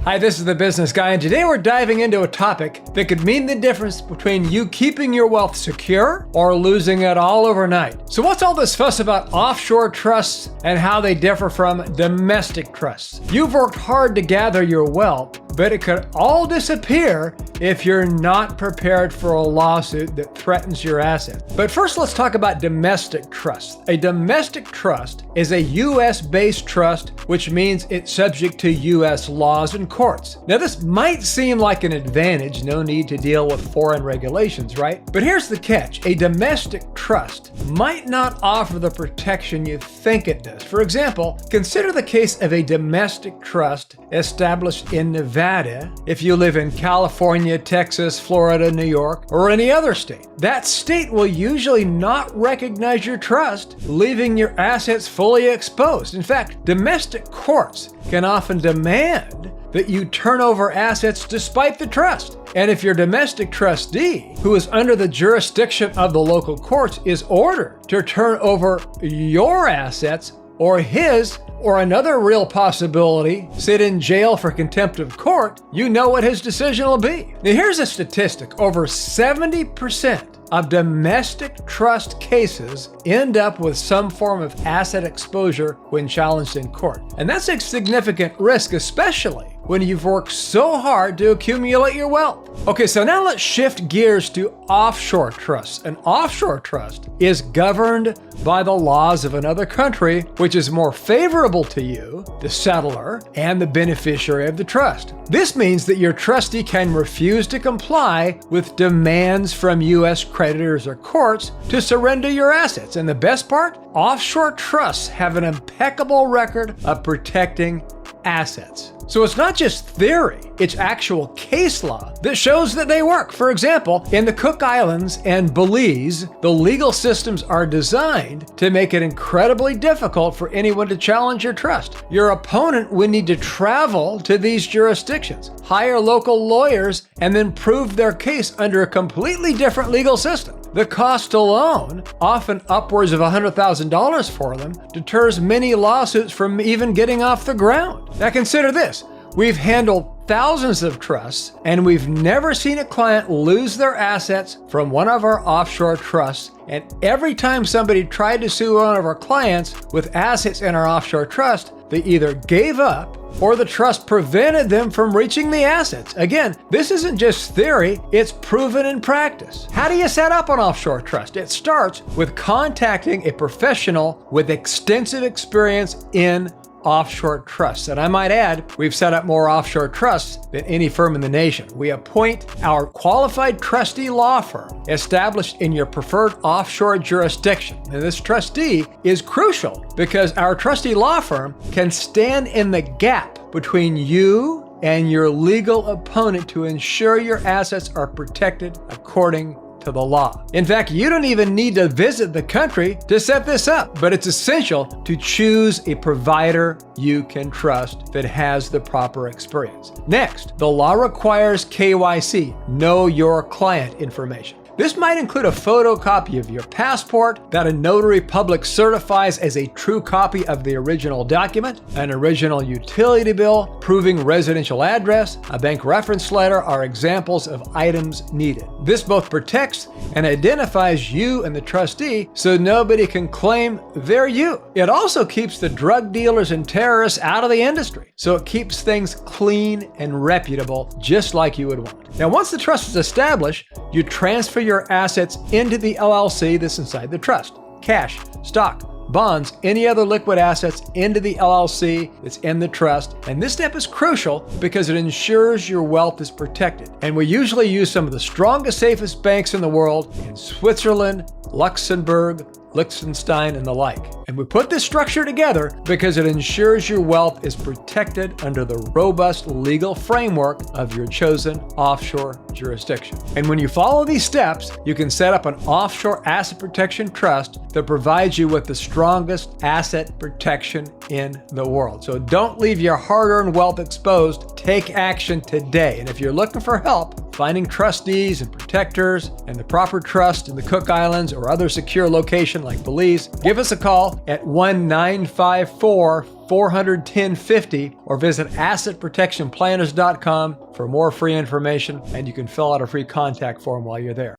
Hi, this is the Business Guy, and today we're diving into a topic that could mean the difference between you keeping your wealth secure or losing it all overnight. So what's all this fuss about offshore trusts and how they differ from domestic trusts? You've worked hard to gather your wealth, but it could all disappear if you're not prepared for a lawsuit that threatens your assets. But first, let's talk about domestic trusts. A domestic trust is a U.S.-based trust, which means it's subject to U.S. laws and courts. Now, this might seem like an advantage, no need to deal with foreign regulations, right? But here's the catch. A domestic trust might not offer the protection you think it does. For example, consider the case of a domestic trust established in Nevada if you live in California, Texas, Florida, New York, or any other state. That state will usually not recognize your trust, leaving your assets fully exposed. In fact, domestic courts can often demand that you turn over assets despite the trust. And if your domestic trustee, who is under the jurisdiction of the local courts, is ordered to turn over your assets, or his, or another real possibility, sit in jail for contempt of court, you know what his decision will be. Now here's a statistic. Over 70% of domestic trust cases end up with some form of asset exposure when challenged in court. And that's a significant risk, especially when you've worked so hard to accumulate your wealth. Okay, so now let's shift gears to offshore trusts. An offshore trust is governed by the laws of another country, which is more favorable to you, the settlor, and the beneficiary of the trust. This means that your trustee can refuse to comply with demands from U.S. creditors or courts to surrender your assets. And the best part? Offshore trusts have an impeccable record of protecting assets. So it's not just theory, it's actual case law that shows that they work. For example, in the Cook Islands and Belize, the legal systems are designed to make it incredibly difficult for anyone to challenge your trust. Your opponent would need to travel to these jurisdictions, hire local lawyers, and then prove their case under a completely different legal system. The cost alone, often upwards of $100,000 for them, deters many lawsuits from even getting off the ground. Now consider this. We've handled thousands of trusts, and we've never seen a client lose their assets from one of our offshore trusts. And every time somebody tried to sue one of our clients with assets in our offshore trust, they either gave up or the trust prevented them from reaching the assets. Again, this isn't just theory, it's proven in practice. How do you set up an offshore trust? It starts with contacting a professional with extensive experience in offshore trusts. And I might add, we've set up more offshore trusts than any firm in the nation. We appoint our qualified trustee law firm established in your preferred offshore jurisdiction. And this trustee is crucial because our trustee law firm can stand in the gap between you and your legal opponent to ensure your assets are protected according to the law. In fact, you don't even need to visit the country to set this up, but it's essential to choose a provider you can trust that has the proper experience. Next, the law requires KYC, know your client information. This might include a photocopy of your passport that a notary public certifies as a true copy of the original document, an original utility bill proving residential address, a bank reference letter are examples of items needed. This both protects and identifies you and the trustee so nobody can claim they're you. It also keeps the drug dealers and terrorists out of the industry, so it keeps things clean and reputable, just like you would want. Now, once the trust is established, you transfer your assets into the LLC that's inside the trust. Cash, stock, bonds, any other liquid assets into the LLC that's in the trust. And this step is crucial because it ensures your wealth is protected. And we usually use some of the strongest, safest banks in the world in Switzerland, Luxembourg, Liechtenstein, and the like. And we put this structure together because it ensures your wealth is protected under the robust legal framework of your chosen offshore jurisdiction. And when you follow these steps, you can set up an offshore asset protection trust that provides you with the strongest asset protection in the world. So don't leave your hard-earned wealth exposed. Take action today. And if you're looking for help, finding trustees and protectors and the proper trust in the Cook Islands or other secure location like Belize, give us a call at 1-954-400-1050 or visit assetprotectionplanners.com for more free information, and you can fill out a free contact form while you're there.